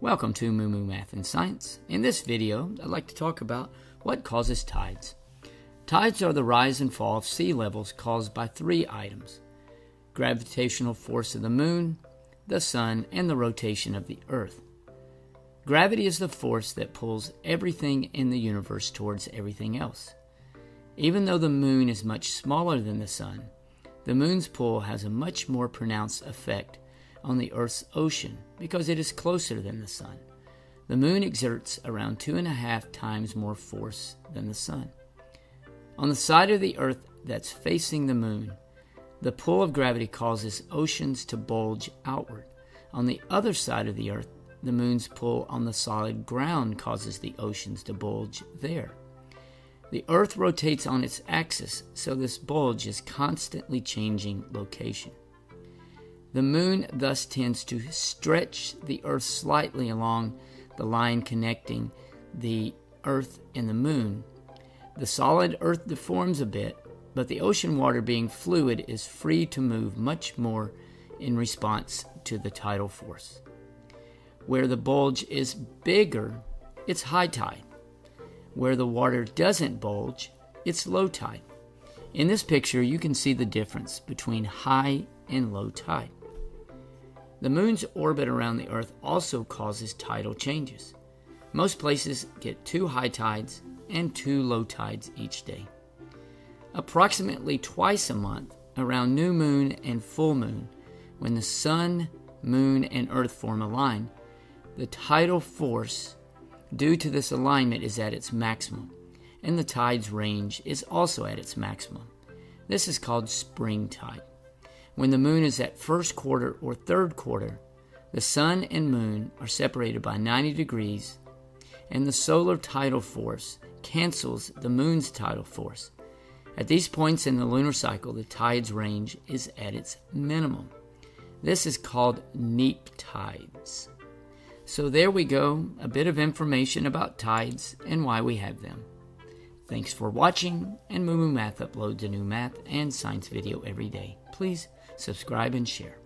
Welcome to Moo Moo Math and Science. In this video, I'd like to talk about what causes tides. Tides are the rise and fall of sea levels caused by three items: gravitational force of the moon, the sun, and the rotation of the earth. Gravity is the force that pulls everything in the universe towards everything else. Even though the moon is much smaller than the sun, the moon's pull has a much more pronounced effect on the Earth's ocean because it is closer than the sun. The moon exerts around 2.5 times more force than the sun. On the side of the Earth that's facing the moon, the pull of gravity causes oceans to bulge outward. On the other side of the Earth, the moon's pull on the solid ground causes the oceans to bulge there. The Earth rotates on its axis, so this bulge is constantly changing location. The moon thus tends to stretch the Earth slightly along the line connecting the Earth and the moon. The solid Earth deforms a bit, but the ocean water, being fluid, is free to move much more in response to the tidal force. Where the bulge is bigger, it's high tide. Where the water doesn't bulge, it's low tide. In this picture, you can see the difference between high and low tide. The moon's orbit around the Earth also causes tidal changes. Most places get 2 high tides and 2 low tides each day. Approximately twice a month, around new moon and full moon, when the sun, moon, and Earth form a line, the tidal force due to this alignment is at its maximum, and the tide's range is also at its maximum. This is called spring tide. When the moon is at first quarter or third quarter, the sun and moon are separated by 90 degrees, and the solar tidal force cancels the moon's tidal force. At these points in the lunar cycle, the tide's range is at its minimum. This is called neap tides. So there we go, a bit of information about tides and why we have them. Thanks for watching, and Moo Moo Math uploads a new math and science video every day. Please subscribe and share.